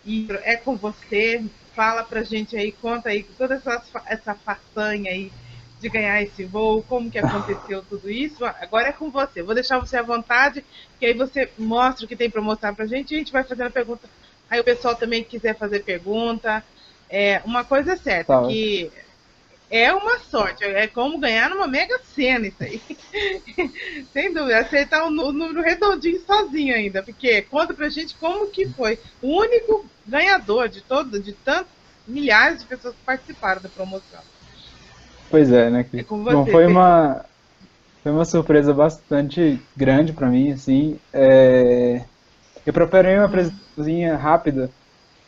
E é com você. Fala pra gente aí, conta aí toda essa façanha aí de ganhar esse voo, como que aconteceu tudo isso. Agora é com você. Vou deixar você à vontade, que aí você mostra o que tem para mostrar pra gente e a gente vai fazendo a pergunta. Aí o pessoal também quiser fazer pergunta. Uma coisa é certa, Tá ótimo. que é uma sorte, é como ganhar numa Mega Sena isso aí. Sem dúvida, acertar o número redondinho sozinho ainda, porque conta pra gente como que foi o único ganhador de tantos milhares de pessoas que participaram da promoção. Pois é, né, É Cris? com Bom, você. foi uma surpresa bastante grande para mim, assim. Eu preparei uma apresentaçãozinha rápida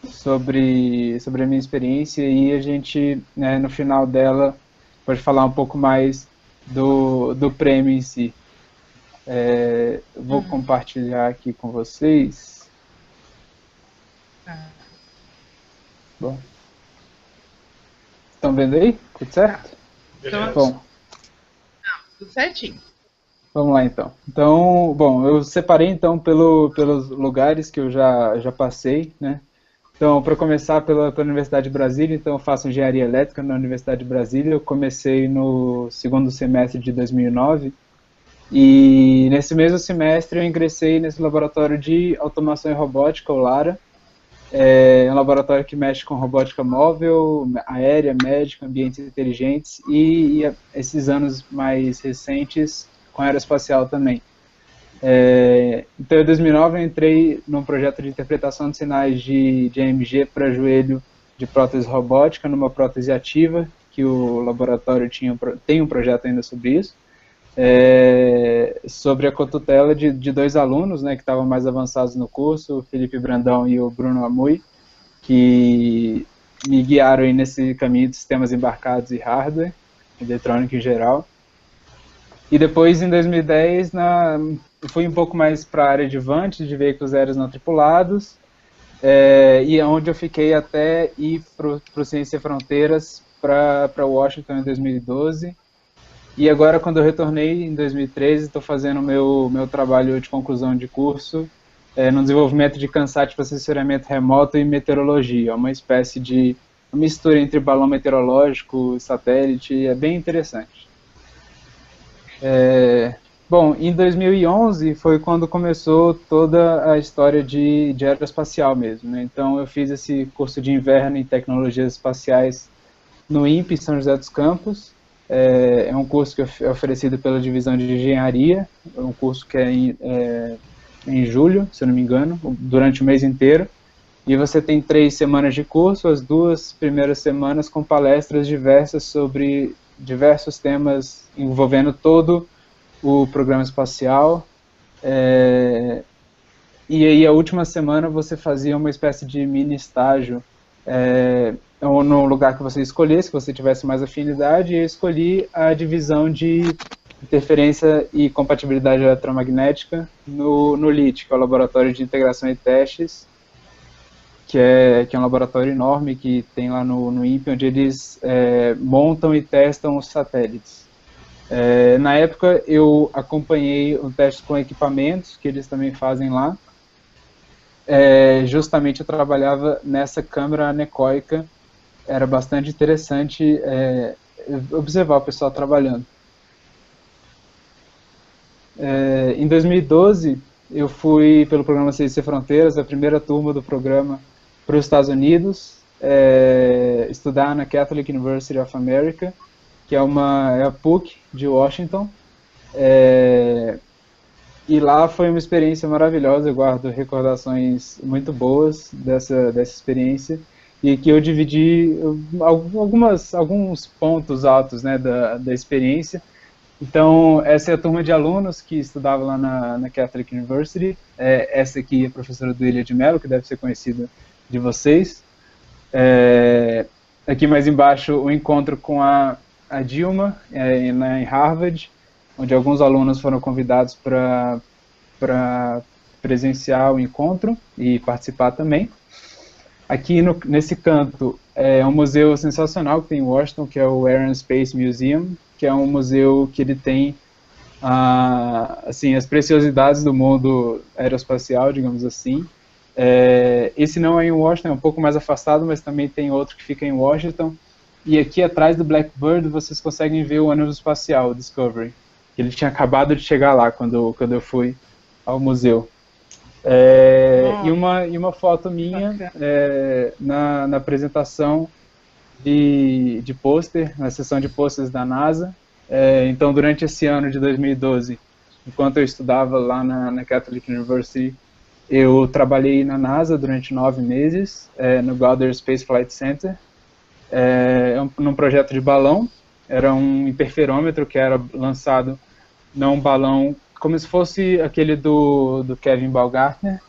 sobre a minha experiência e a gente, né, no final dela, pode falar um pouco mais do prêmio em si. Eu vou compartilhar aqui com vocês. Ah, Bom, estão vendo aí? Tudo tá. certo? Então, Bom, tudo certinho. vamos lá então. Então, bom, eu separei então pelos lugares que eu já passei, né? Então, para começar pela Universidade de Brasília, então eu faço engenharia elétrica na Universidade de Brasília. Eu comecei no segundo semestre de 2009 e nesse mesmo semestre eu ingressei nesse laboratório de automação e robótica, o LARA. É um laboratório que mexe com robótica móvel, aérea, médica, ambientes inteligentes e esses anos mais recentes com aeroespacial também. Então, em 2009 eu entrei num projeto de interpretação de sinais de EMG para joelho de prótese robótica, numa prótese ativa, que o laboratório tem um projeto ainda sobre isso, sobre a cotutela de dois alunos, né, que estavam mais avançados no curso, o Felipe Brandão e o Bruno Amui, que me guiaram aí nesse caminho de sistemas embarcados e hardware, eletrônico em geral. E depois, em 2010, eu fui um pouco mais para a área de Vant, de veículos aéreos não tripulados, e é onde eu fiquei até ir para o Ciência Fronteiras, para Washington em 2012. E agora, quando eu retornei em 2013, estou fazendo meu trabalho de conclusão de curso no desenvolvimento de Kansat para sensoramento remoto e meteorologia. É uma espécie de mistura entre balão meteorológico e satélite, é bem interessante. Bom, em 2011 foi quando começou toda a história de aeroespacial mesmo, né? Então eu fiz esse curso de inverno em tecnologias espaciais no INPE São José dos Campos. É um curso que é oferecido pela divisão de engenharia, é um curso que é em julho, se eu não me engano, durante o mês inteiro. E você tem 3 semanas de curso, as 2 primeiras semanas com palestras diversas sobre diversos temas envolvendo todo o programa espacial. E aí a última semana você fazia uma espécie de mini estágio no lugar que você escolhesse, que você tivesse mais afinidade, e eu escolhi a divisão de interferência e compatibilidade eletromagnética no LIT, que é o Laboratório de Integração e Testes, que é um laboratório enorme que tem lá no INPE, onde eles montam e testam os satélites. Na época eu acompanhei um teste com equipamentos que eles também fazem lá. Justamente eu trabalhava nessa câmara anecoica, era bastante interessante observar o pessoal trabalhando. Em 2012 eu fui pelo programa Ciência Fronteiras, a primeira turma do programa, para os Estados Unidos, estudar na Catholic University of America, que é a PUC de Washington. E lá foi uma experiência maravilhosa, eu guardo recordações muito boas dessa experiência, e que eu dividi alguns pontos altos, né, da experiência. Então, essa é a turma de alunos que estudava lá na Catholic University. Essa aqui é a professora Duília de Mello, que deve ser conhecida de vocês. Aqui mais embaixo, o encontro com a Dilma, em Harvard, onde alguns alunos foram convidados para presenciar o encontro e participar também. Aqui nesse canto é um museu sensacional que tem em Washington, que é o Air and Space Museum, que é um museu que ele tem assim, as preciosidades do mundo aeroespacial, digamos assim. Esse não é em Washington, é um pouco mais afastado, mas também tem outro que fica em Washington. E aqui atrás do Blackbird vocês conseguem ver o ônibus espacial, o Discovery. Ele tinha acabado de chegar lá quando eu fui ao museu. E uma foto minha na apresentação de pôster, na sessão de pôsteres da NASA. Então, durante esse ano de 2012, enquanto eu estudava lá na Catholic University, eu trabalhei na NASA durante 9 meses, no Goddard Space Flight Center, num projeto de balão. Era um interferômetro que era lançado num balão, como se fosse aquele do Kevin Baumgartner,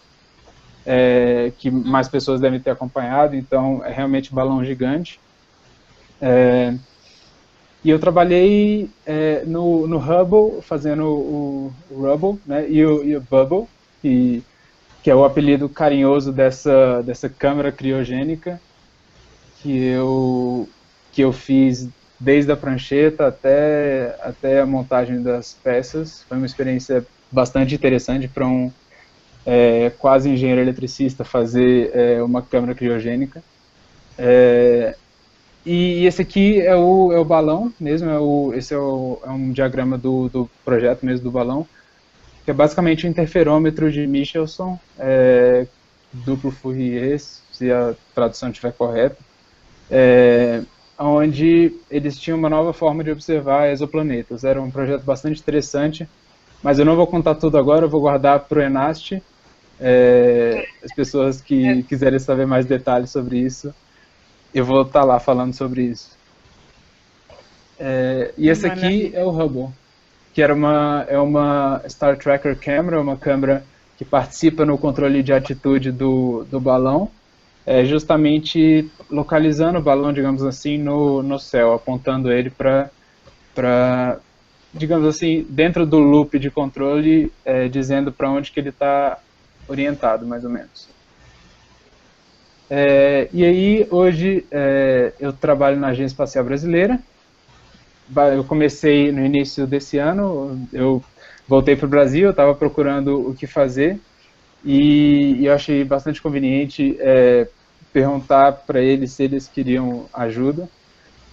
que mais pessoas devem ter acompanhado. Então é realmente um balão gigante. E eu trabalhei no Hubble, fazendo o Hubble, né, e o Bubble, que é o apelido carinhoso dessa câmara criogênica que eu fiz desde a prancheta até a montagem das peças. Foi uma experiência bastante interessante para um quase engenheiro eletricista fazer uma câmara criogênica. E esse aqui é o balão mesmo, esse é um diagrama do projeto mesmo do balão, que é basicamente um interferômetro de Michelson, duplo Fourier, se a tradução estiver correta, onde eles tinham uma nova forma de observar exoplanetas. Era um projeto bastante interessante, mas eu não vou contar tudo agora, eu vou guardar para o Enast. As pessoas que quiserem saber mais detalhes sobre isso, eu vou estar lá falando sobre isso. E esse aqui é o Hubble, que é uma Star Tracker Camera, uma câmera que participa no controle de atitude do balão, justamente localizando o balão, digamos assim, no céu, apontando ele para, digamos assim, dentro do loop de controle, dizendo para onde que ele está orientado, mais ou menos. E aí, hoje, eu trabalho na Agência Espacial Brasileira. Eu comecei no início desse ano, eu voltei para o Brasil, eu estava procurando o que fazer, e eu achei bastante conveniente perguntar para eles se eles queriam ajuda.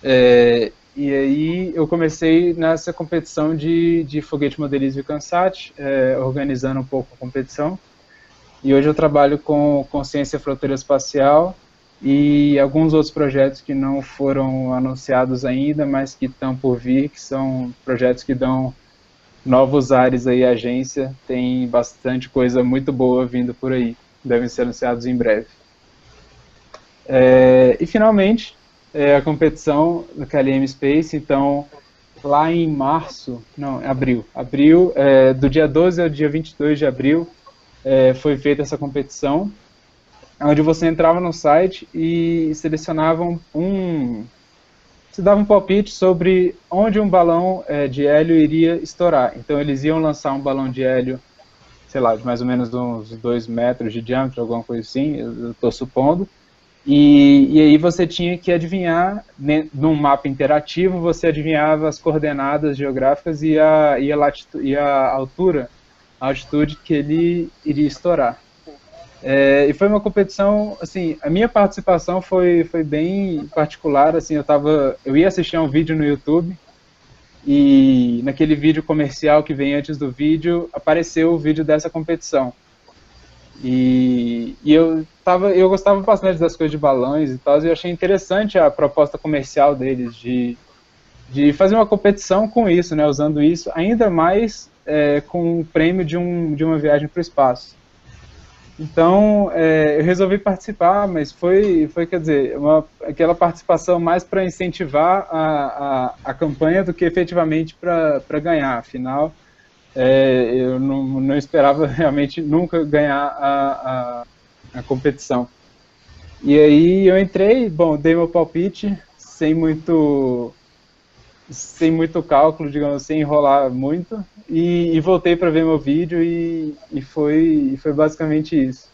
E aí eu comecei nessa competição de foguete modelismo e CANSAT, organizando um pouco a competição. E hoje eu trabalho com ciência fronteira espacial e alguns outros projetos que não foram anunciados ainda, mas que estão por vir, que são projetos que dão novos ares aí à agência. Tem bastante coisa muito boa vindo por aí, devem ser anunciados em breve. E finalmente, a competição do KLM Space. Então, lá em abril, do dia 12 ao dia 22 de abril, foi feita essa competição, onde você entrava no site e selecionava se dava um palpite sobre onde um balão de hélio iria estourar. Então eles iam lançar um balão de hélio, sei lá, de mais ou menos uns 2 metros de diâmetro, alguma coisa assim, eu estou supondo, e aí você tinha que adivinhar, num mapa interativo, você adivinhava as coordenadas geográficas e a altura, a altitude que ele iria estourar. E foi uma competição, assim, a minha participação foi bem particular, assim, eu ia assistir a um vídeo no YouTube, e naquele vídeo comercial que vem antes do vídeo, apareceu o vídeo dessa competição. E eu gostava bastante das coisas de balões e tal, e eu achei interessante a proposta comercial deles de fazer uma competição com isso, né, usando isso, ainda mais com o prêmio de uma viagem para o espaço. Então, eu resolvi participar, mas foi quer dizer, aquela participação mais para incentivar a campanha do que efetivamente para ganhar. Afinal, eu não esperava realmente nunca ganhar a competição. E aí eu entrei, bom, dei meu palpite, sem muito cálculo, digamos, sem enrolar muito, e voltei para ver meu vídeo e foi basicamente isso.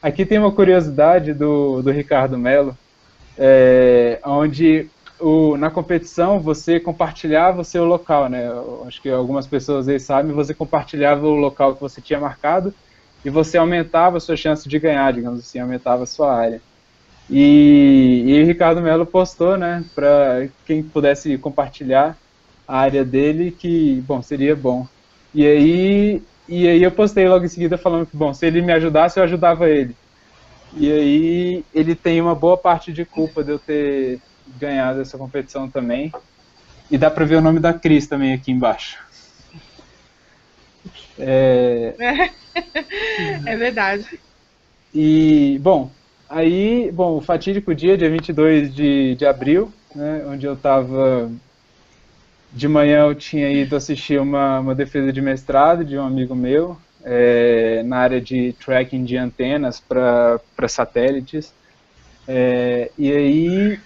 Aqui tem uma curiosidade do Ricardo Mello, onde na competição você compartilhava o seu local, né? Eu acho que algumas pessoas aí sabem, você compartilhava o local que você tinha marcado e você aumentava a sua chance de ganhar, digamos assim, aumentava a sua área. E o Ricardo Melo postou, né, para quem pudesse compartilhar a área dele, que, bom, seria bom. E aí eu postei logo em seguida falando que, bom, se ele me ajudasse, eu ajudava ele. E aí ele tem uma boa parte de culpa de eu ter ganhado essa competição também. E dá para ver o nome da Cris também aqui embaixo. É verdade. E, bom, o fatídico dia 22 de abril, né, onde eu estava... De manhã eu tinha ido assistir uma defesa de mestrado de um amigo meu, na área de tracking de antenas para satélites. E aí,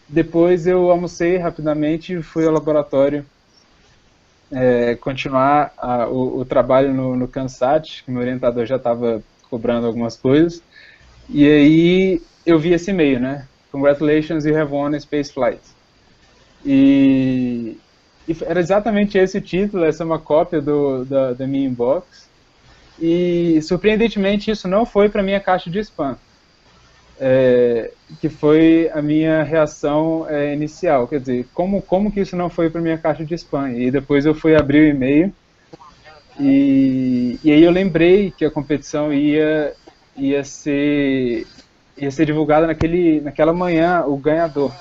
depois eu almocei rapidamente e fui ao laboratório continuar o trabalho no Kansat, que meu orientador já estava cobrando algumas coisas. E aí eu vi esse e-mail, né? Congratulations, you have won a space flight. E era exatamente esse o título, essa é uma cópia da minha inbox. E, surpreendentemente, isso não foi para minha caixa de spam, que foi a minha reação inicial. Quer dizer, como que isso não foi para minha caixa de spam? E depois eu fui abrir o e-mail, e aí eu lembrei que a competição ia ser divulgada naquela manhã, o ganhador.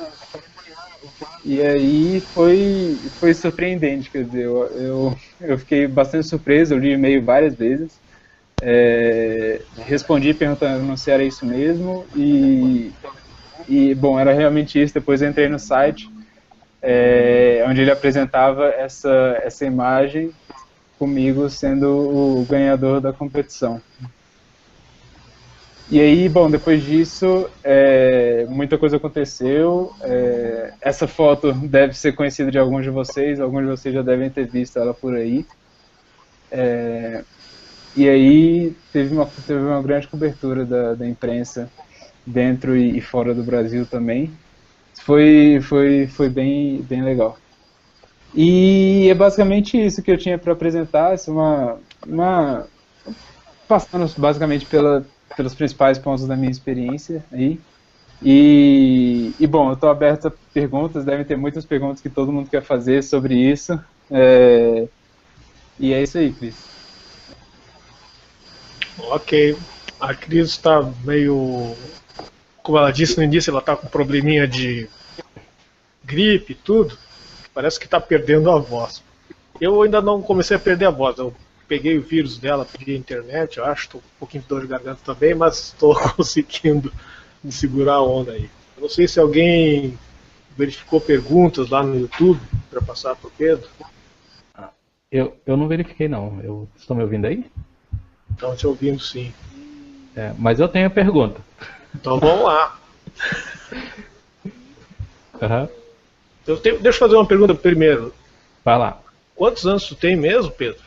E aí foi surpreendente, quer dizer, eu fiquei bastante surpreso, eu li o e-mail várias vezes, respondi perguntando se era isso mesmo, bom, era realmente isso. Depois eu entrei no site, onde ele apresentava essa imagem comigo sendo o ganhador da competição. E aí, bom, depois disso, muita coisa aconteceu. Essa foto deve ser conhecida de alguns de vocês já devem ter visto ela por aí. E aí teve uma grande cobertura da imprensa dentro e fora do Brasil também. Foi bem legal. E é basicamente isso que eu tinha para apresentar, passando basicamente pelos principais pontos da minha experiência aí. Bom, eu estou aberto a perguntas, devem ter muitas perguntas que todo mundo quer fazer sobre isso. E é isso aí, Cris. Ok. A Cris está meio... Como ela disse no início, ela está com probleminha de gripe e tudo. Parece que está perdendo a voz. Eu ainda não comecei a perder a voz. Eu peguei o vírus dela via internet, eu acho. Estou com um pouquinho de dor de garganta também, mas estou conseguindo segurar a onda aí. Eu não sei se alguém verificou perguntas lá no YouTube para passar para o Pedro. Eu não verifiquei, não. Estão me ouvindo aí? Estão te ouvindo, sim. Mas eu tenho a pergunta. Então vamos lá. Uhum. Deixa eu fazer uma pergunta primeiro. Vai lá. Quantos anos tu tem mesmo, Pedro?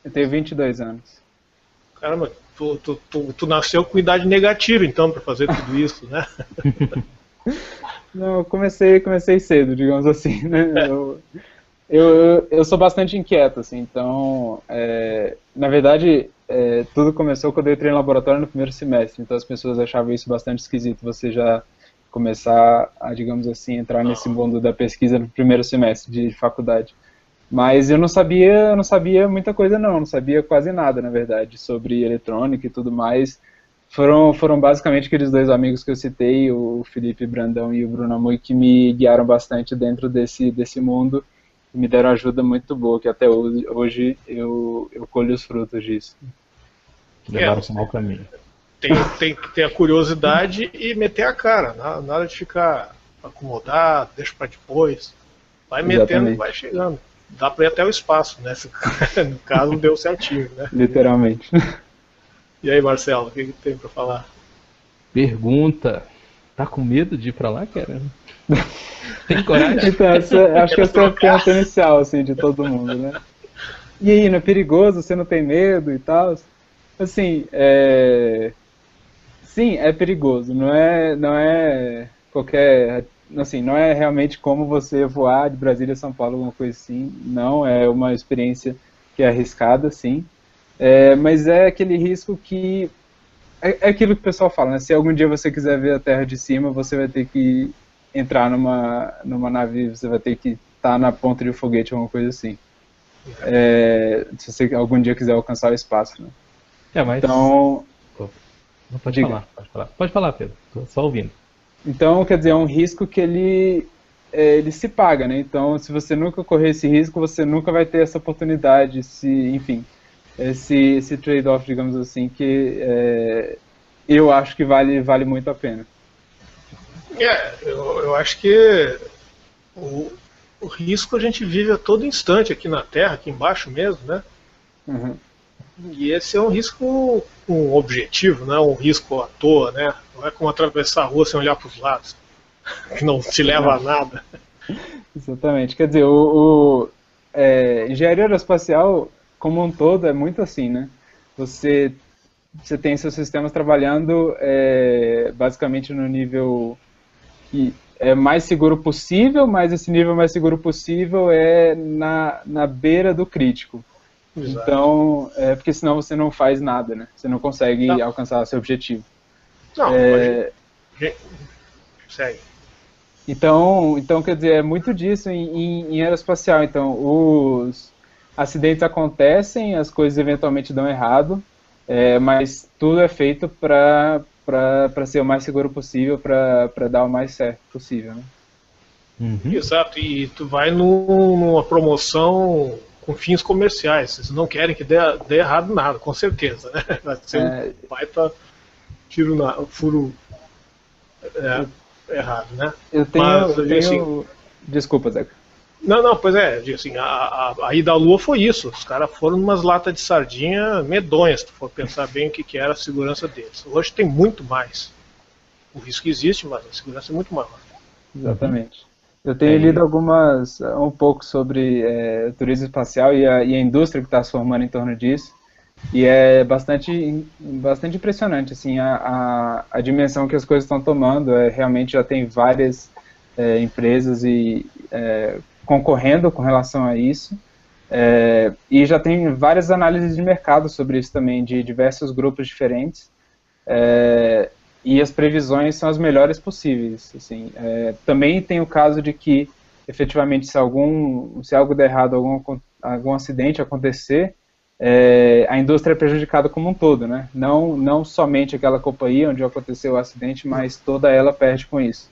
Eu tenho 22 anos. Caramba, tu nasceu com idade negativa, então, para fazer tudo isso, né? Não, eu comecei cedo, digamos assim, né? Eu sou bastante inquieto, assim, então, na verdade, tudo começou quando eu entrei no laboratório no primeiro semestre, então as pessoas achavam isso bastante esquisito, você já começar a, digamos assim, entrar nesse mundo da pesquisa no primeiro semestre de faculdade. Mas eu não sabia muita coisa não sabia quase nada, na verdade, sobre eletrônica e tudo mais. Foram basicamente aqueles dois amigos que eu citei, o Felipe Brandão e o Bruno Amui, que me guiaram bastante dentro desse mundo e me deram ajuda muito boa, que até hoje eu colho os frutos disso. Levaram para o mau caminho. Tem que ter a curiosidade e meter a cara, nada de ficar acomodado, deixa para depois. Vai metendo e vai chegando. Dá para ir até o espaço, né? No caso, deu certinho, né? Literalmente. E aí, Marcelo, o que tem para falar? Pergunta. Tá com medo de ir para lá, cara? Tem coragem? Então, acho que essa é a pergunta inicial, assim, de todo mundo, né? E aí, não é perigoso? Você não tem medo e tal? Assim, sim, é perigoso. Não é qualquer... Assim, não é realmente como você voar de Brasília a São Paulo, alguma coisa assim. Não, é uma experiência que é arriscada, sim. Mas é aquele risco que é aquilo que o pessoal fala, né? Se algum dia você quiser ver a Terra de cima, você vai ter que entrar numa nave, você vai ter que estar na ponta de um foguete, alguma coisa assim. Se você algum dia quiser alcançar o espaço, né? Mas... Então... Não, pode falar, pode falar. Pode falar, Pedro. Tô só ouvindo. Então, quer dizer, é um risco que ele se paga, né? Então, se você nunca correr esse risco, você nunca vai ter essa oportunidade, enfim, esse trade-off, digamos assim, que eu acho que vale muito a pena. Eu acho que o risco a gente vive a todo instante aqui na Terra, aqui embaixo mesmo, né? Uhum. E esse é um risco com objetivo, não é um risco à toa, né? Não é como atravessar a rua sem olhar para os lados, que não te leva a nada. Exatamente. Quer dizer, engenharia aeroespacial como um todo é muito assim, né? Você tem seus sistemas trabalhando basicamente no nível que é mais seguro possível, mas esse nível mais seguro possível é na beira do crítico. Exato. Então, porque senão você não faz nada, né? Você não consegue alcançar seu objetivo. Não, segue. Então, quer dizer, é muito disso em aeroespacial. Então, os acidentes acontecem, as coisas eventualmente dão errado, mas tudo é feito para ser o mais seguro possível, para dar o mais certo possível, né? Uhum. Exato, e tu vai numa promoção com fins comerciais, vocês não querem que dê errado nada, com certeza, né? Vai ser um baita furo errado, né? Eu tenho... Assim, desculpa, Zeca. Não, pois assim, a ida à Lua foi isso, os caras foram numas latas de sardinha medonhas, se tu for pensar bem o que era a segurança deles. Hoje tem muito mais. O risco existe, mas a segurança é muito maior. Exatamente. Eu tenho lido um pouco sobre turismo espacial e a indústria que está se formando em torno disso, e é bastante impressionante, assim, a dimensão que as coisas estão tomando. Realmente já tem várias empresas concorrendo com relação a isso, e já tem várias análises de mercado sobre isso também, de diversos grupos diferentes, e as previsões são as melhores possíveis. Assim. Também tem o caso de que, efetivamente, se algo der errado, algum acidente acontecer, a indústria é prejudicada como um todo, né? Não somente aquela companhia onde aconteceu o acidente, mas toda ela perde com isso.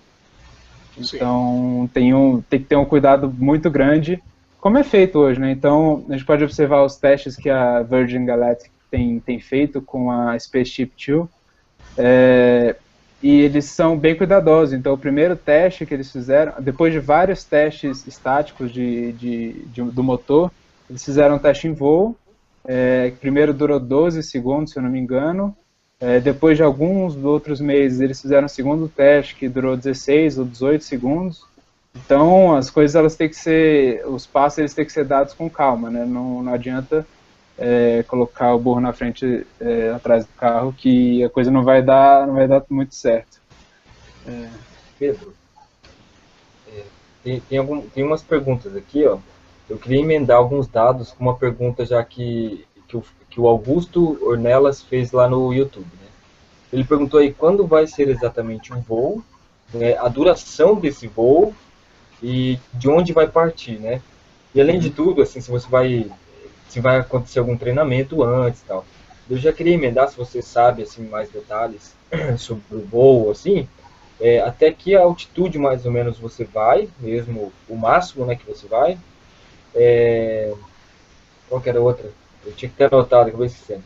Então, tem que ter um cuidado muito grande, como é feito hoje, né? Então, a gente pode observar os testes que a Virgin Galactic tem feito com a Spaceship Two, e eles são bem cuidadosos. Então, o primeiro teste que eles fizeram, depois de vários testes estáticos do motor, eles fizeram um teste em voo, primeiro durou 12 segundos, se eu não me engano. Depois de alguns outros meses, eles fizeram um segundo teste que durou 16 ou 18 segundos. Então, as coisas, os passos, eles têm que ser dados com calma, né? Não adianta colocar o burro na frente, atrás do carro, que a coisa não vai dar muito certo. Pedro, tem umas perguntas aqui, ó. Eu queria emendar alguns dados com uma pergunta já que o Augusto Ornelas fez lá no YouTube, né? Ele perguntou aí quando vai ser exatamente um voo, né, a duração desse voo e de onde vai partir, né? E além de tudo, assim, se vai acontecer algum treinamento antes e tal. Eu já queria emendar, se você sabe assim, mais detalhes sobre o voo, assim, até que altitude mais ou menos você vai, mesmo o máximo, né, que você vai. Qual que era a outra? Eu tinha que ter anotado, acabei esquecendo.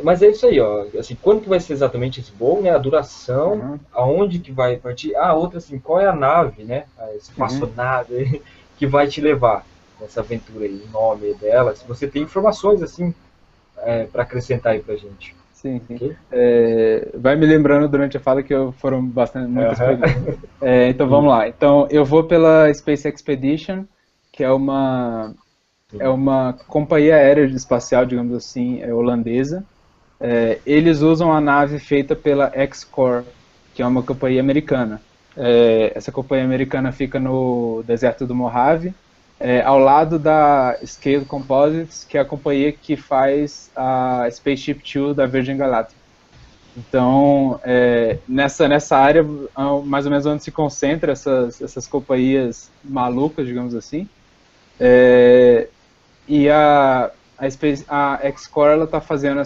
Mas é isso aí, ó. Assim, quando que vai ser exatamente esse voo, né? A duração, aonde que vai partir. Outra assim, qual é a nave, né? A espaçonave que vai te levar nessa aventura aí, o nome dela. Se você tem informações assim para acrescentar aí pra gente. Sim. Okay? Vai me lembrando durante a fala que foram muitas perguntas. Então vamos lá. Então eu vou pela Space Expedition, que é uma companhia aérea espacial, digamos assim, holandesa. Eles usam a nave feita pela X-Corp, que é uma companhia americana. Essa companhia americana fica no deserto do Mojave, ao lado da Scale Composites, que é a companhia que faz a Spaceship Two da Virgin Galactic. Então, nessa área, mais ou menos onde se concentra essas companhias malucas, digamos assim, e a X-Core está fazendo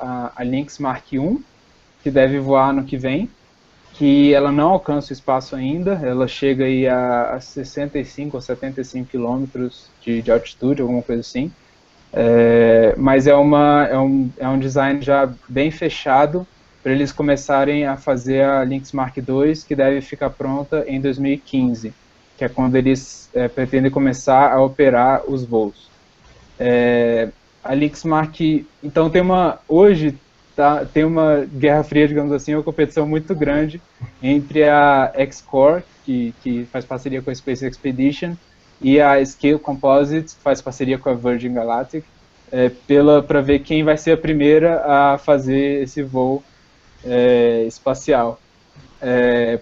a Lynx Mark I, que deve voar no que vem, que ela não alcança o espaço ainda, ela chega aí a 65 ou 75 quilômetros de altitude, alguma coisa assim, mas é um design já bem fechado para eles começarem a fazer a Lynx Mark II, que deve ficar pronta em 2015, que é quando eles pretendem começar a operar os voos. A Lynx Mark, então hoje tem uma guerra fria, digamos assim, uma competição muito grande entre a X-Core, que faz parceria com a Space Expedition, e a Scale Composites, que faz parceria com a Virgin Galactic, para ver quem vai ser a primeira a fazer esse voo espacial.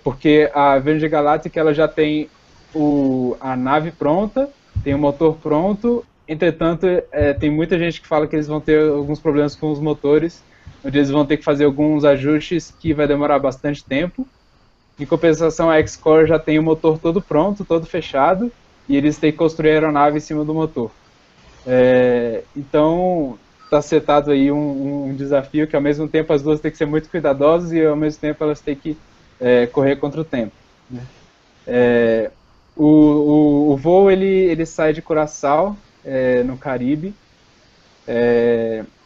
Porque a Virgin Galactic ela já tem a nave pronta, tem o motor pronto, entretanto, tem muita gente que fala que eles vão ter alguns problemas com os motores, onde eles vão ter que fazer alguns ajustes que vai demorar bastante tempo. Em compensação, a X-Core já tem o motor todo pronto, todo fechado, e eles têm que construir a aeronave em cima do motor. Então, está setado aí um desafio que, ao mesmo tempo, as duas têm que ser muito cuidadosas e, ao mesmo tempo, elas têm que correr contra o tempo. O voo, ele sai de Curaçao, no Caribe,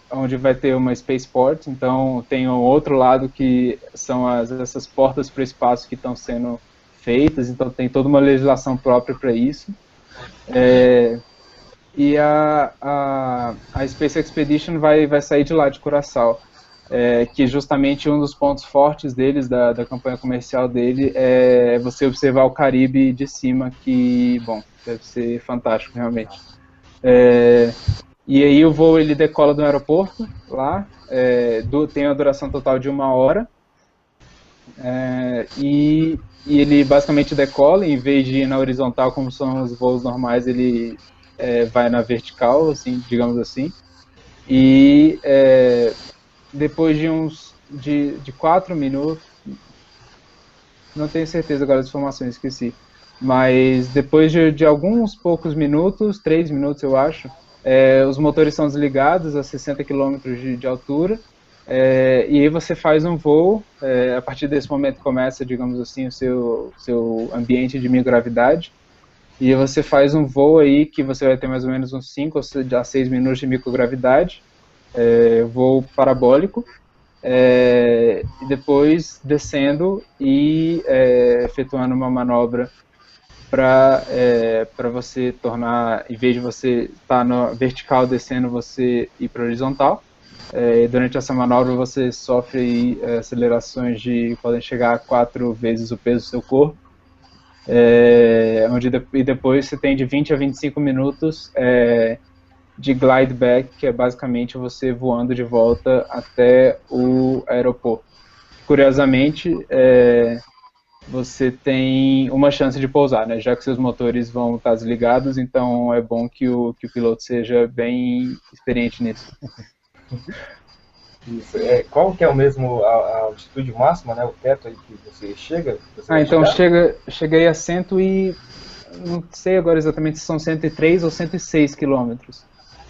onde vai ter uma spaceport. Então tem um outro lado que são essas portas para o espaço que estão sendo feitas, então tem toda uma legislação própria para isso. E a Space Expedition vai sair de lá, de Curaçao, que justamente um dos pontos fortes deles, da campanha comercial dele, é você observar o Caribe de cima, que, bom, deve ser fantástico realmente. E aí o voo ele decola do aeroporto lá, tem uma duração total de 1 hora, e ele basicamente decola, em vez de ir na horizontal como são os voos normais, ele vai na vertical, assim, digamos assim, e depois de 4 minutos, não tenho certeza agora das informações, esqueci, mas depois de alguns poucos minutos, 3 minutos eu acho, os motores são desligados a 60 km de altura, e aí você faz um voo, a partir desse momento começa, digamos assim, o seu ambiente de microgravidade, e você faz um voo aí que você vai ter mais ou menos uns 5 a 6 minutos de microgravidade, voo parabólico, e depois descendo e efetuando uma manobra para você tornar, em vez de você estar na vertical descendo, você ir para horizontal. Durante essa manobra você sofre aí, acelerações que podem chegar a 4 vezes o peso do seu corpo, e depois você tem de 20 a 25 minutos de glide back, que é basicamente você voando de volta até o aeroporto. Curiosamente, você tem uma chance de pousar, né? Já que seus motores vão estar desligados, então é bom que o piloto seja bem experiente nisso. Isso. Qual que é o mesmo a altitude máxima, né? O teto aí que você chega? Então cheguei a não sei agora exatamente se são 103 ou 106 quilômetros.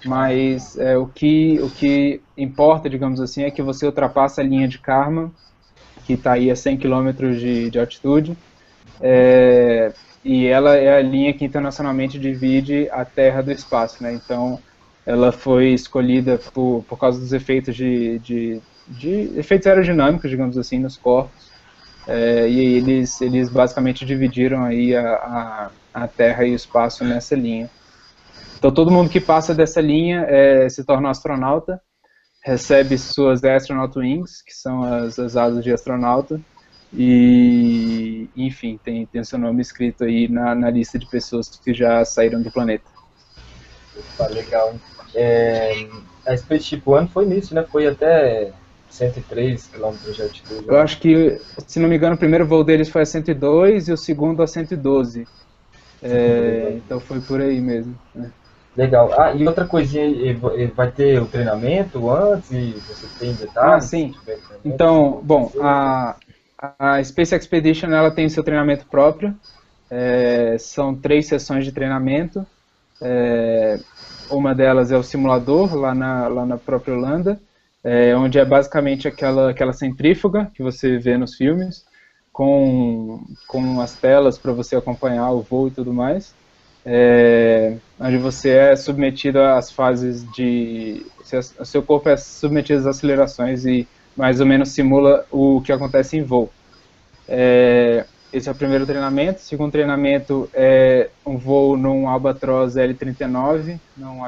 Mas o que importa, digamos assim, é que você ultrapassa a linha de Kármán, que está aí a 100 km de altitude, e ela é a linha que internacionalmente divide a Terra do espaço, né? Então, ela foi escolhida por causa dos efeitos de efeitos aerodinâmicos, digamos assim, nos corpos, e eles basicamente dividiram aí a Terra e o espaço nessa linha. Então, todo mundo que passa dessa linha se torna um astronauta, recebe suas Astronaut Wings, que são as asas de astronauta, e, enfim, tem seu nome escrito aí na lista de pessoas que já saíram do planeta. Legal, hein? A Spaceship One foi nisso, né? Foi até 103 km de altitude. Eu acho que, se não me engano, o primeiro voo deles foi a 102 e o segundo a 112. Então foi por aí mesmo, né? Legal. Ah, e outra coisinha, vai ter o treinamento antes e você tem Ah, detalhes? sim. Se tiver treinamento, Então, como vai bom, ser? a Space Expedition ela tem o seu treinamento próprio. São 3 sessões de treinamento. Uma delas é o simulador, lá na própria Holanda, onde é basicamente aquela centrífuga que você vê nos filmes, com as telas para você acompanhar o voo e tudo mais. Onde você é submetido às fases o seu corpo é submetido às acelerações e mais ou menos simula o que acontece em voo. Esse é o primeiro treinamento. O segundo treinamento é um voo num Albatros L-39, num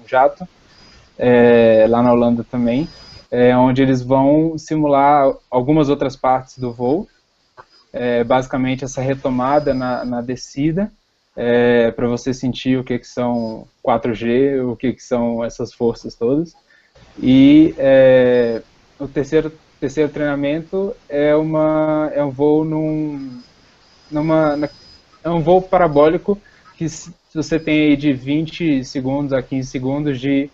jato, lá na Holanda também, onde eles vão simular algumas outras partes do voo, basicamente essa retomada na descida, para você sentir o que são 4G, o que são essas forças todas. E o terceiro treinamento é um voo é um voo parabólico que você tem aí de 20 segundos a 15 segundos de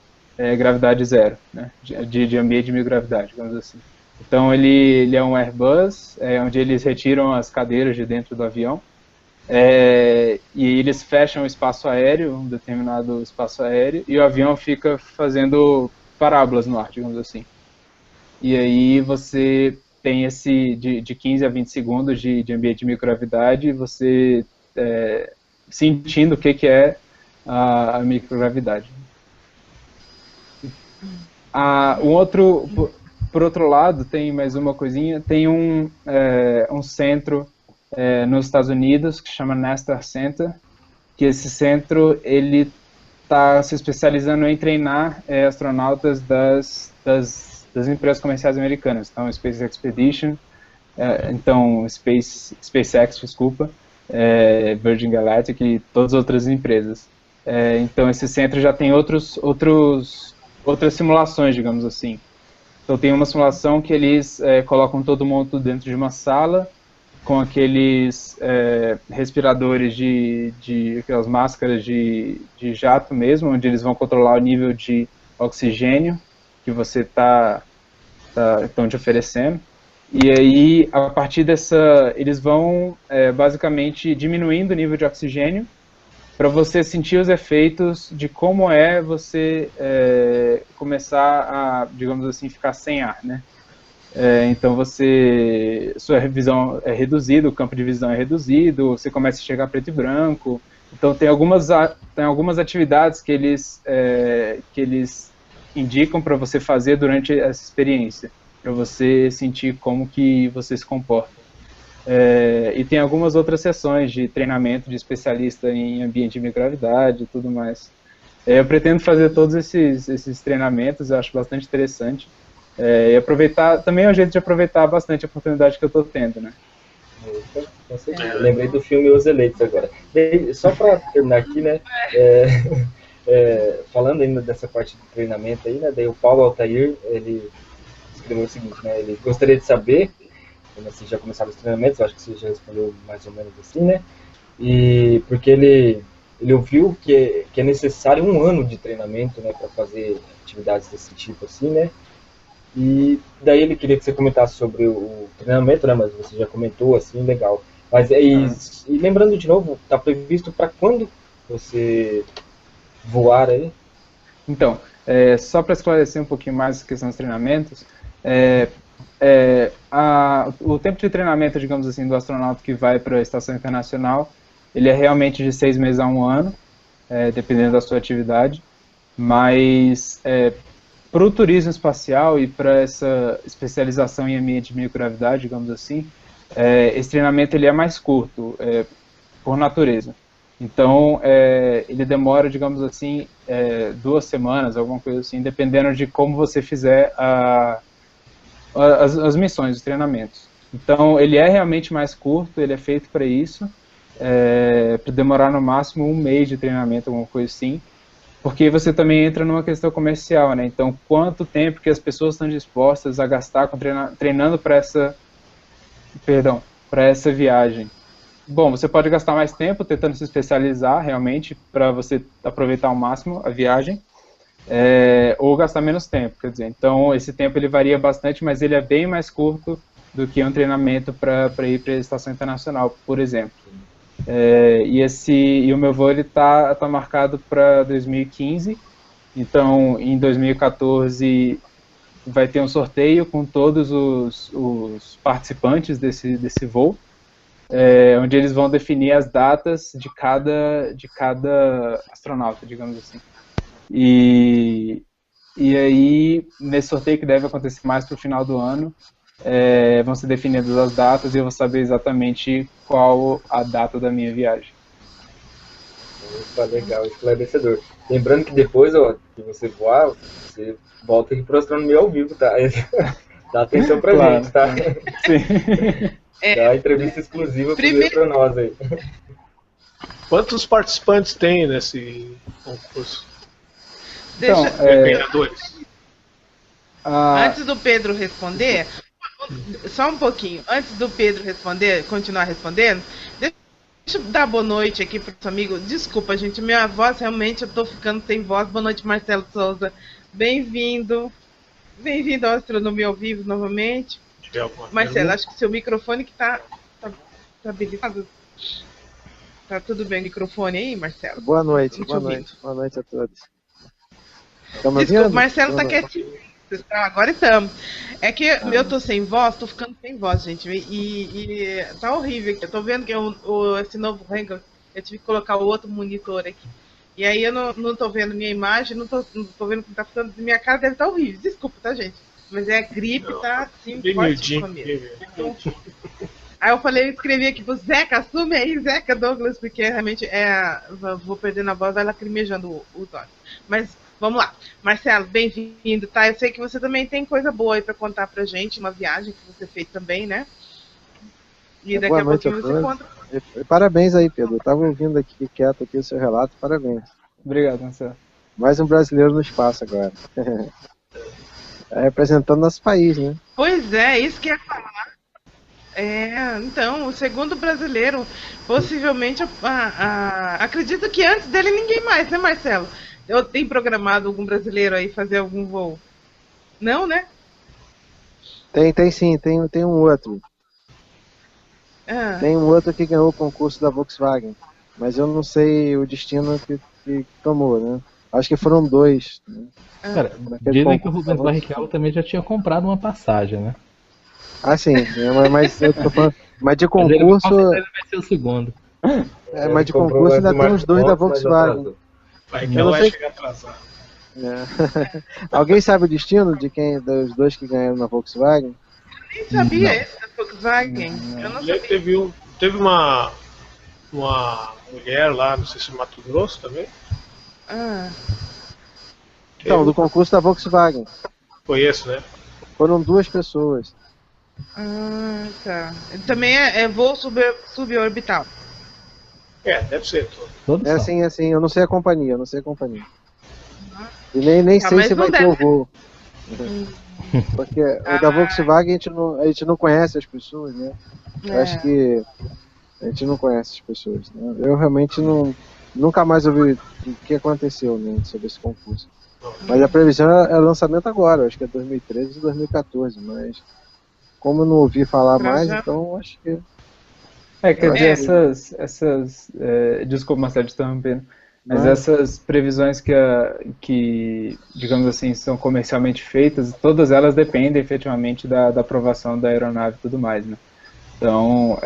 gravidade zero, né? de ambiente de microgravidade, digamos assim. Então ele é um Airbus, onde eles retiram as cadeiras de dentro do avião, e eles fecham o espaço aéreo, um determinado espaço aéreo, e o avião fica fazendo parábolas no ar, digamos assim. E aí você tem esse de 15 a 20 segundos de ambiente de microgravidade, você sentindo o que é a microgravidade. Por outro lado, tem mais uma coisinha, tem um centro nos Estados Unidos que chama Nestor Center, que esse centro ele está se especializando em treinar astronautas das empresas comerciais americanas. Então, Space Expedition, SpaceX, desculpa, Virgin Galactic e todas as outras empresas. Então, esse centro já tem outras simulações, digamos assim. Então, tem uma simulação que eles colocam todo mundo dentro de uma sala, com aqueles respiradores aquelas máscaras de jato mesmo, onde eles vão controlar o nível de oxigênio que você estão te oferecendo. E aí, a partir eles vão basicamente diminuindo o nível de oxigênio para você sentir os efeitos de como você começar a, digamos assim, ficar sem ar, né? Então sua visão é reduzida, o campo de visão é reduzido, você começa a enxergar preto e branco. Então tem algumas atividades que eles indicam para você fazer durante essa experiência, para você sentir como que você se comporta. E tem algumas outras sessões de treinamento de especialista em ambiente de microgravidade e tudo mais. Eu pretendo fazer todos esses treinamentos, eu acho bastante interessante. E aproveitar, também é um jeito de aproveitar bastante a oportunidade que eu estou tendo, né? Com certeza. Eu lembrei do filme Os Eleitos agora. E só para terminar aqui, né? Falando ainda dessa parte do treinamento aí, né? Daí o Paulo Altair, ele escreveu o seguinte, né? Ele gostaria de saber, como assim já começaram os treinamentos, eu acho que você já respondeu mais ou menos assim, né? E porque ele ouviu que é necessário 1 ano de treinamento, né? Para fazer atividades desse tipo assim, né? E daí ele queria que você comentasse sobre o treinamento, né? Mas você já comentou, assim, legal. Mas e lembrando de novo, está previsto para quando você voar aí? Então, só para esclarecer um pouquinho mais a questão dos treinamentos, o tempo de treinamento, digamos assim, do astronauta que vai para a Estação Internacional, ele é realmente de 6 meses a 1 ano, dependendo da sua atividade, mas para o turismo espacial e para essa especialização em ambiente de microgravidade, digamos assim, esse treinamento ele é mais curto, por natureza. Então, ele demora, digamos assim, 2 semanas, alguma coisa assim, dependendo de como você fizer as missões, os treinamentos. Então, ele é realmente mais curto, ele é feito para isso, para demorar no máximo 1 mês de treinamento, alguma coisa assim, porque você também entra numa questão comercial, né? Então, quanto tempo que as pessoas estão dispostas a gastar treinando para essa viagem? bom, você pode gastar mais tempo tentando se especializar realmente para você aproveitar ao máximo a viagem, ou gastar menos tempo, quer dizer. Então, esse tempo ele varia bastante, mas ele é bem mais curto do que um treinamento para ir para a estação internacional, por exemplo. E o meu voo ele tá marcado para 2015. Então, em 2014 vai ter um sorteio com todos os participantes desse voo, onde eles vão definir as datas de cada astronauta, digamos assim. E aí, nesse sorteio que deve acontecer mais para o final do ano, vão ser definidas as datas e eu vou saber exatamente qual a data da minha viagem. Opa, legal, esclarecedor. Lembrando que depois, que você voar, você volta aqui para Astronomia ao vivo, tá? Dá atenção pra gente, tá? Sim. Dá uma entrevista exclusiva para nós aí. Quantos participantes tem nesse concurso? Então, Ganhadores. Antes do Pedro responder, só um pouquinho, antes do Pedro continuar respondendo, deixa eu dar boa noite aqui para o amigo. Desculpa, gente, minha voz, realmente, eu tô ficando sem voz. Boa noite, Marcelo Souza. Bem-vindo. Bem-vindo ao Astronomia ao Vivo novamente. Marcelo, acho que seu microfone que tá habilitado. Tá tudo bem o microfone aí, Marcelo? Boa noite a todos. Desculpa, Marcelo tá quietinho. Agora estamos. É que eu tô sem voz, tô ficando sem voz, gente. E tá horrível aqui. Eu tô vendo que esse novo Hangout, eu tive que colocar o outro monitor aqui. E aí eu não tô vendo minha imagem, não tô vendo o que tá ficando. Minha cara deve estar horrível. Desculpa, tá, gente? Mas a gripe tá assim, forte no começo. Então, aí eu escrevi aqui pro Zeca, assume aí, Zeca Douglas, porque realmente vou perdendo a voz, vai lacrimejando os olhos. Mas vamos lá. Marcelo, bem-vindo, tá? Eu sei que você também tem coisa boa aí pra contar pra gente, uma viagem que você fez também, né? E daqui a pouquinho você conta. Parabéns aí, Pedro. Eu tava ouvindo aqui quieto aqui o seu relato, parabéns. Obrigado, Marcelo. Mais um brasileiro no espaço agora. Representando nosso país, né? Pois é, isso que ia falar. Então, o segundo brasileiro, possivelmente, acredito que antes dele ninguém mais, né, Marcelo? Eu tenho programado algum brasileiro aí fazer algum voo? Não, né? Tem sim, tem um outro. Tem um outro que ganhou o concurso da Volkswagen, mas eu não sei o destino que tomou, né? Acho que foram dois. Né? Cara, dizem que o Rubens Barrichello também já tinha comprado uma passagem, né? Ah, sim, mas eu tô falando, mas de concurso... Mas ele vai ser o segundo. Mas de concurso ainda tem os dois da Volkswagen. Barrichello vai chegar atrasado. Alguém sabe o destino dos dois que ganharam na Volkswagen? Eu nem sabia esse da Volkswagen. Eu não sabia. Teve uma mulher lá, não sei se no Mato Grosso também. Então, do concurso da Volkswagen. Foi esse, né? Foram duas pessoas. Tá. Também é voo suborbital. Deve ser. É assim, eu não sei a companhia, E nem sei se vai ter o voo. Porque o da Volkswagen a gente não conhece as pessoas, né? Eu acho que a gente não conhece as pessoas. Né? Eu realmente nunca mais ouvi o que aconteceu, né, sobre esse concurso. Mas a previsão é lançamento agora, acho que é 2013 e 2014, mas como eu não ouvi falar mais, então acho que... quer dizer, desculpa, Marcelo, mas essas previsões que, digamos assim, são comercialmente feitas, todas elas dependem efetivamente da aprovação da aeronave e tudo mais, né? Então,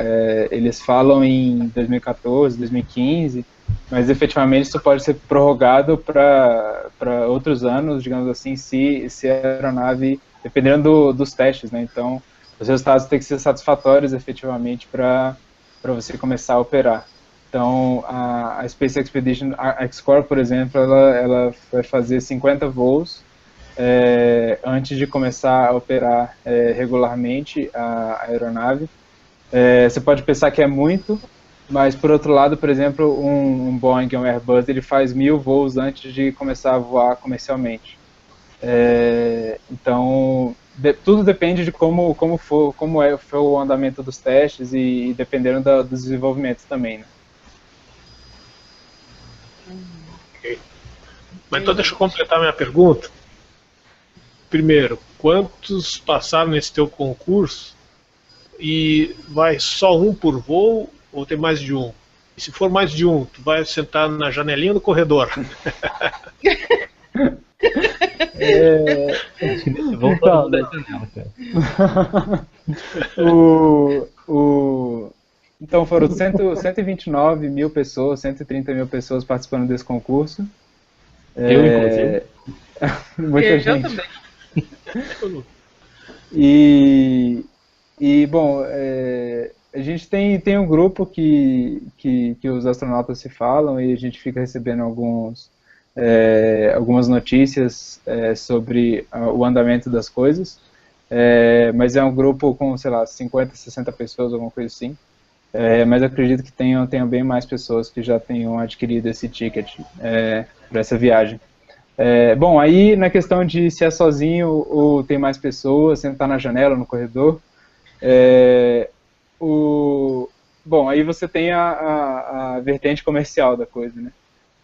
eles falam em 2014, 2015, mas efetivamente isso pode ser prorrogado para outros anos, digamos assim, se a aeronave, dependendo dos testes, né? Então, os resultados têm que ser satisfatórios efetivamente para você começar a operar. Então, a Space Expedition X-Corp, por exemplo, ela vai fazer 50 voos antes de começar a operar regularmente a aeronave. Você pode pensar que é muito, mas por outro lado, por exemplo, um Boeing, um Airbus, ele faz 1000 voos antes de começar a voar comercialmente. Então, tudo depende de como foi o andamento dos testes e dependendo dos desenvolvimentos também, né? Okay. Mas então deixa eu completar minha pergunta. Primeiro, quantos passaram nesse teu concurso e vai só um por voo ou tem mais de um? E se for mais de um, tu vai sentar na janelinha do corredor? Vamos falar da janela, cara. Então foram 129 mil pessoas, 130 mil pessoas participando desse concurso. Eu, inclusive. Muita gente. Eu também. Bom, a gente tem um grupo que os astronautas se falam e a gente fica recebendo algumas notícias sobre o andamento das coisas, mas é um grupo com, sei lá, 50, 60 pessoas, alguma coisa assim, mas eu acredito que tenham bem mais pessoas que já tenham adquirido esse ticket para essa viagem. Bom, aí na questão de se é sozinho ou tem mais pessoas, sentar na janela, no corredor, bom, aí você tem a vertente comercial da coisa, né?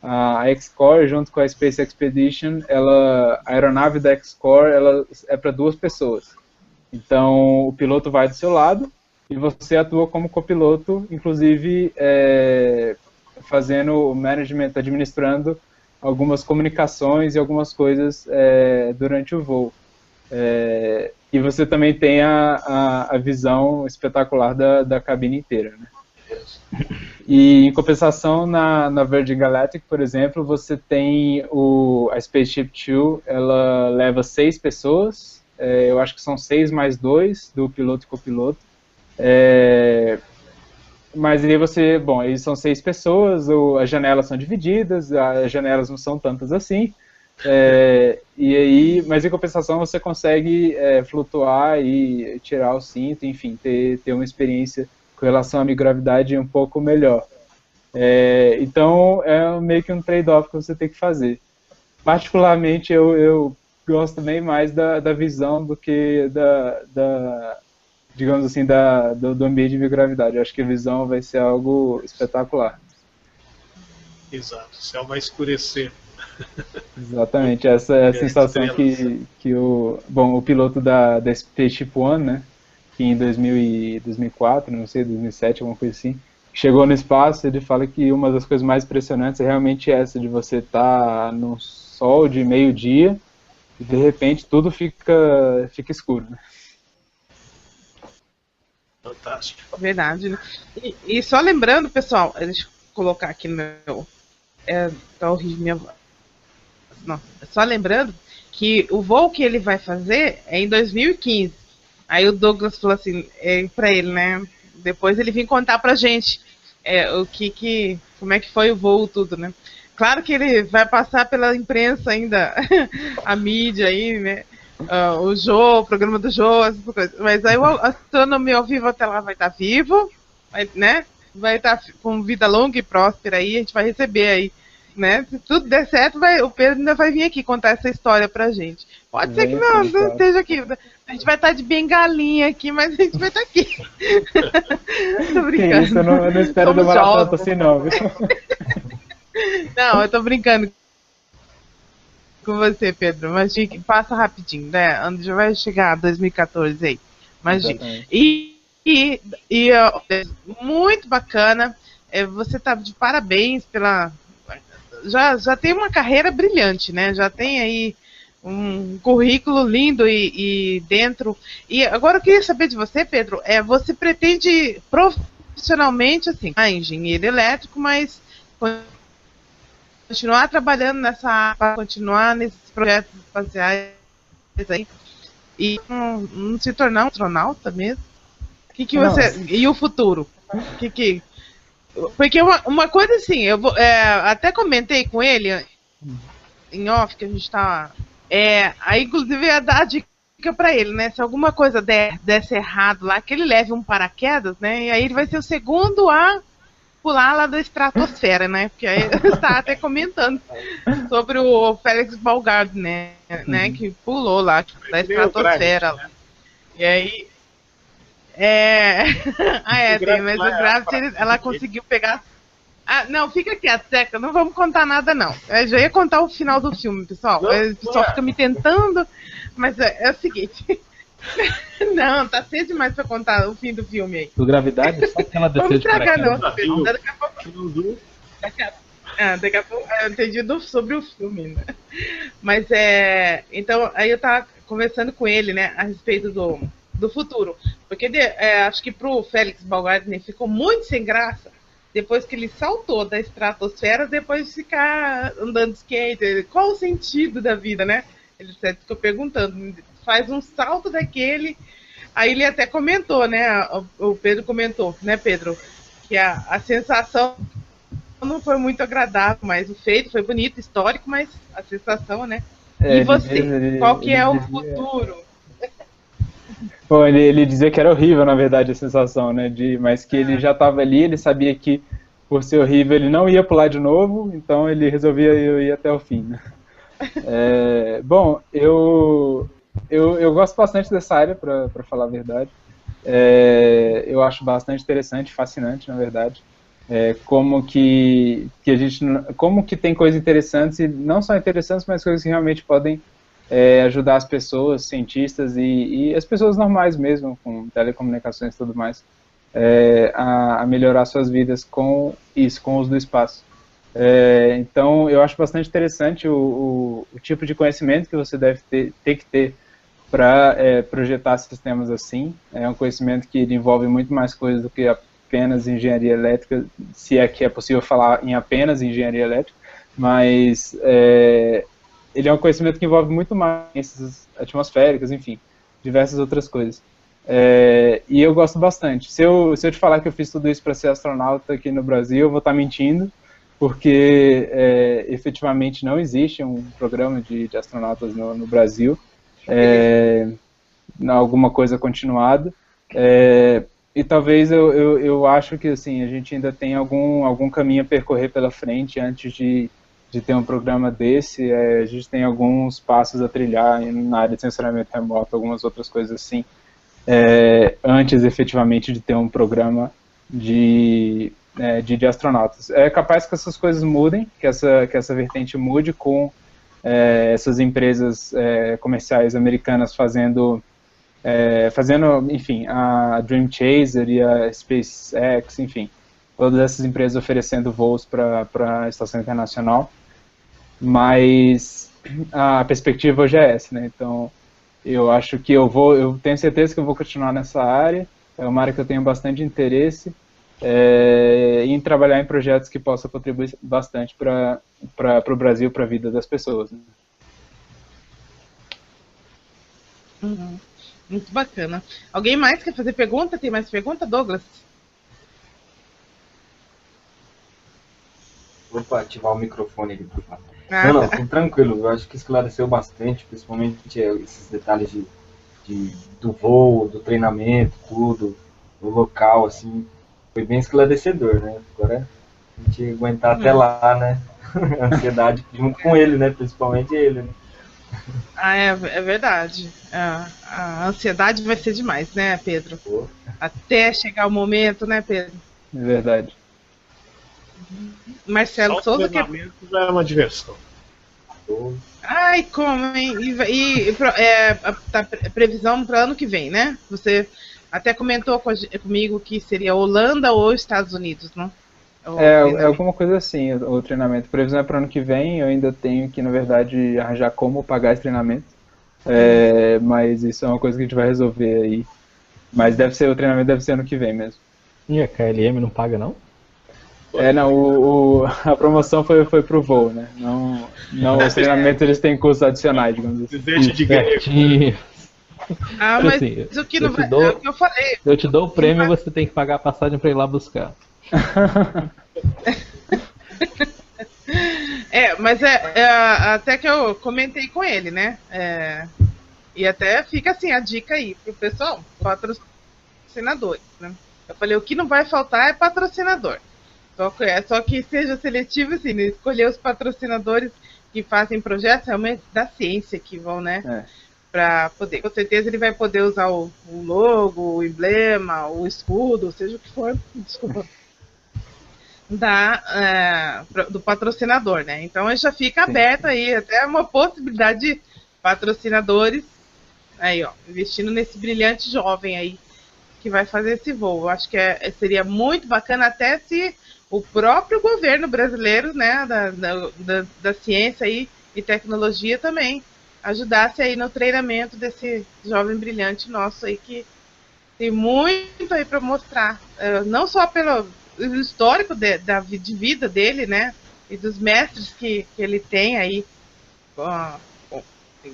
A X-Core, junto com a Space Expedition, a aeronave da X-Core, ela é para 2 pessoas. Então, o piloto vai do seu lado e você atua como copiloto, inclusive fazendo o management, administrando algumas comunicações e algumas coisas durante o voo. E você também tem a visão espetacular da cabine inteira, né? E em compensação na Virgin Galactic, por exemplo, você tem a Spaceship Two, ela leva 6 pessoas, eu acho que são 6 mais 2 do piloto e copiloto. Mas aí bom, aí são 6 pessoas, as janelas são divididas, as janelas não são tantas assim, mas em compensação você consegue flutuar e tirar o cinto, enfim, ter uma experiência com relação à microgravidade um pouco melhor. Então é meio que um trade-off que você tem que fazer. Particularmente eu gosto bem mais da visão do que digamos assim, do ambiente de microgravidade. Eu acho que a visão vai ser algo espetacular. Exato, o céu vai escurecer. Exatamente, essa é a sensação que o piloto da Spaceship One, né, que em 2004, não sei, 2007, alguma coisa assim, chegou no espaço, ele fala que uma das coisas mais impressionantes é realmente essa, de você estar no sol de meio-dia e de repente tudo fica escuro, né? Fantástico. Verdade, né? E só lembrando, pessoal, deixa eu colocar aqui no meu... tá horrível minha voz. Não, só lembrando que o voo que ele vai fazer é em 2015. Aí o Douglas falou assim, pra ele, né? Depois ele vinha contar pra gente como é que foi o voo, tudo, né? Claro que ele vai passar pela imprensa ainda, a mídia aí, né? O Jô, o programa do Jô, essas coisas. Mas aí o Astronomia ao Vivo até lá vai estar vivo, né? Vai estar com vida longa e próspera aí, a gente vai receber aí, né? Se tudo der certo, o Pedro ainda vai vir aqui contar essa história pra gente. Pode ser que não esteja aqui. A gente vai estar de bengalinha aqui, mas a gente vai estar aqui. Tô brincando. Isso, eu não espero demorar tanto assim não, viu? Não, eu tô brincando com você, Pedro. Mas passa rapidinho, né? Já vai chegar 2014 aí. Imagina. Muito bacana. Você tá de parabéns pela... Já tem uma carreira brilhante, né? Já tem aí um currículo lindo e dentro... E agora eu queria saber de você, Pedro, você pretende profissionalmente, assim, engenheiro elétrico, mas continuar trabalhando nessa área, continuar nesses projetos espaciais aí, e não se tornar um astronauta mesmo? Que você... E o futuro? Porque uma coisa assim, eu até comentei com ele em off, que a gente tá... aí inclusive ia dar a dica pra ele, né? Se alguma coisa desse errado lá, que ele leve um paraquedas, né? E aí ele vai ser o segundo a pular lá da estratosfera, né? Porque aí eu estava até comentando sobre o Félix Baumgartner, né? Que pulou lá da estratosfera. Lá. E aí... mas o Gravity, ela conseguiu pegar... não, fica quieto, Zeca, não vamos contar nada, não. Eu já ia contar o final do filme, pessoal. O pessoal fica me tentando, mas é o seguinte... Não, tá cedo demais pra contar o fim do filme aí. Do Gravidade? Só que ela desceu de paraquedas. Daqui a pouco eu entendi sobre o filme, né? Mas então, aí eu tava conversando com ele, né, a respeito do futuro. Porque acho que pro Félix Baumgartner ficou muito sem graça depois que ele saltou da estratosfera, depois de ficar andando de skate. Qual o sentido da vida, né? Ele ficou perguntando, faz um salto daquele. Aí ele até comentou, né? O Pedro comentou, né, Pedro? Que a sensação não foi muito agradável, mas o feito foi bonito, histórico, mas a sensação, né? E você? Qual que é o futuro? Bom, ele dizia que era horrível, na verdade, a sensação, né? Mas que ele já estava ali, ele sabia que, por ser horrível, ele não ia pular de novo, então ele resolvia ir até o fim, né? Bom, eu gosto bastante dessa área, para falar a verdade. Eu acho bastante interessante, fascinante, na verdade. Como que tem coisas interessantes, e não só interessantes, mas coisas que realmente podem ajudar as pessoas, cientistas e as pessoas normais mesmo, com telecomunicações e tudo mais, a melhorar suas vidas com isso, com o uso do espaço. Então, eu acho bastante interessante o tipo de conhecimento que você deve ter que ter para projetar sistemas assim. É um conhecimento que envolve muito mais coisas do que apenas engenharia elétrica, se é que é possível falar em apenas engenharia elétrica, mas ele é um conhecimento que envolve muito mais ciências atmosféricas, enfim, diversas outras coisas. E eu gosto bastante. Se eu te falar que eu fiz tudo isso para ser astronauta aqui no Brasil, eu vou estar mentindo, porque efetivamente não existe um programa de astronautas no Brasil, alguma coisa continuada, e talvez eu acho que assim, a gente ainda tem algum caminho a percorrer pela frente antes de ter um programa desse. A gente tem alguns passos a trilhar na área de sensoriamento remoto, algumas outras coisas assim, antes efetivamente de ter um programa de astronautas. É capaz que essas coisas mudem, que essa vertente mude com essas empresas comerciais americanas fazendo, enfim, a Dream Chaser e a SpaceX, enfim, todas essas empresas oferecendo voos para a Estação Internacional, mas a perspectiva hoje é essa, né? Então, eu acho que eu tenho certeza que eu vou continuar nessa área, é uma área que eu tenho bastante interesse, em trabalhar em projetos que possam contribuir bastante para o Brasil, para a vida das pessoas, né? Muito bacana. Alguém mais quer fazer pergunta? Tem mais pergunta, Douglas? Opa, ativar o microfone aqui para falar. Não, tô tranquilo. Eu acho que esclareceu bastante, principalmente esses detalhes do voo, do treinamento, tudo, do local, assim. Foi bem esclarecedor, né? Agora a gente aguentar até lá, né? A ansiedade junto com ele, né? Principalmente ele, né? É verdade. A ansiedade vai ser demais, né, Pedro? Até chegar o momento, né, Pedro? É verdade. Marcelo Souza que é uma diversão. Ai, como, hein? Tá previsão para ano que vem, né? Você até comentou comigo que seria Holanda ou Estados Unidos, não? Alguma coisa assim, o treinamento. Previsão é para ano que vem, eu ainda tenho que, na verdade, arranjar como pagar esse treinamento. Mas isso é uma coisa que a gente vai resolver aí. Mas o treinamento deve ser ano que vem mesmo. E a KLM não paga, não? Não, a promoção foi pro voo, né? Não, os treinamentos eles têm custos adicionais, digamos assim. Mas assim, o que não vai, é o que eu falei. Eu te dou o prêmio e você tem que pagar a passagem para ir lá buscar. Mas até que eu comentei com ele, né? E até fica assim a dica aí pro pessoal, patrocinadores, né? Eu falei, o que não vai faltar é patrocinador. Só que seja seletivo, assim, né? Escolher os patrocinadores que fazem projetos realmente da ciência que vão, né? Para poder, com certeza ele vai poder usar o logo, o emblema, o escudo, seja o que for, desculpa, do patrocinador, né? Então já fica aberto aí até uma possibilidade de patrocinadores aí, ó, investindo nesse brilhante jovem aí que vai fazer esse voo. Eu acho que seria muito bacana até se o próprio governo brasileiro, né, da ciência aí e tecnologia também ajudasse aí no treinamento desse jovem brilhante nosso aí que tem muito aí para mostrar, não só pelo histórico de vida dele, né, e dos mestres que ele tem aí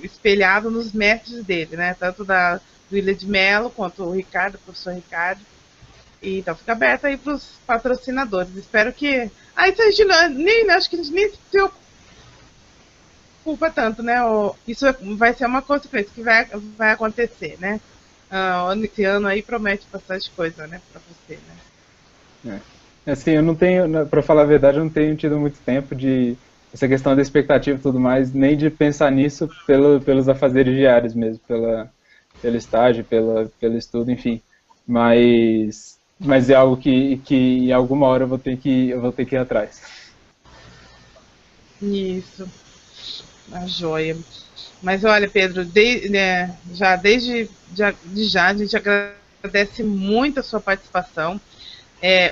espelhado nos mestres dele, né, tanto do William de Mello quanto o Ricardo, o professor Ricardo. E, então fica aberto aí para os patrocinadores. Espero que... isso a gente acho que a gente nem se preocupa tanto, né? Isso vai ser uma consequência que vai acontecer, né? Esse ano aí promete bastante coisa, né? Para você, né? Assim, eu não tenho, para falar a verdade, eu não tenho tido muito tempo de... Essa questão da expectativa e tudo mais, nem de pensar nisso pelos afazeres diários mesmo, pelo estágio, pelo estudo, enfim. Mas é algo que em alguma hora eu vou ter que ir atrás. Isso. A joia. Mas olha, Pedro, desde já a gente agradece muito a sua participação.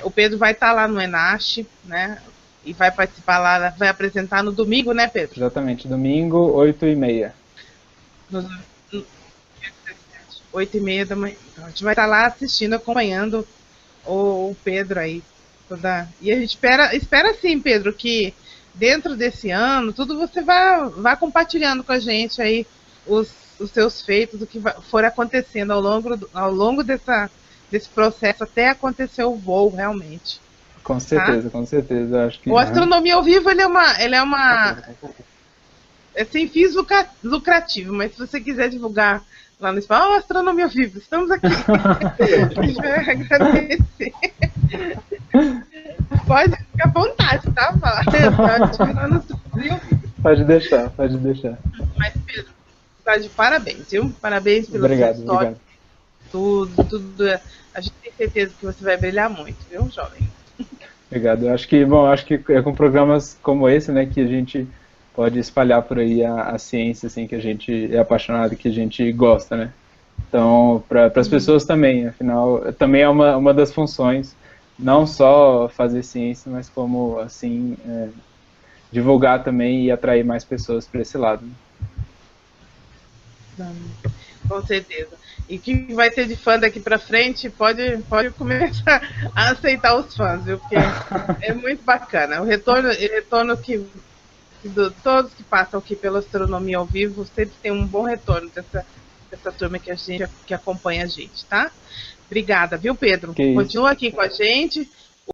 O Pedro vai estar lá no ENASH, né? E vai participar lá, vai apresentar no domingo, né, Pedro? Exatamente, domingo, 8h30. 8h30 da manhã. Então, a gente vai estar lá assistindo, acompanhando o Pedro aí. E a gente espera sim, Pedro, que dentro desse ano, tudo você vai compartilhando com a gente aí os seus feitos, o que for acontecendo ao longo desse processo até acontecer o voo realmente. Com certeza, tá? Com certeza. Acho que o Astronomia ao Vivo ele é uma sem fins lucrativos, mas se você quiser divulgar lá no espaço, Astronomia ao Vivo, estamos aqui. A gente vai agradecer. Pode ficar à vontade, tá? Pode deixar. Mas, Pedro, tá de parabéns, viu? Parabéns pela sua história. Obrigado. Tudo. A gente tem certeza que você vai brilhar muito, viu, jovem? Obrigado. Eu acho que é com programas como esse, né, que a gente pode espalhar por aí a ciência, assim, que a gente é apaixonado, que a gente gosta, né? Então, para as pessoas também, afinal, também é uma das funções, não só fazer ciência, mas como, assim, divulgar também e atrair mais pessoas para esse lado. Com certeza. E que vai ter de fã daqui para frente, pode começar a aceitar os fãs, viu? Porque é muito bacana. O retorno que todos que passam aqui pela Astronomia ao Vivo sempre tem um bom retorno dessa turma que acompanha a gente, tá? Obrigada, viu, Pedro? Continua aqui com a gente.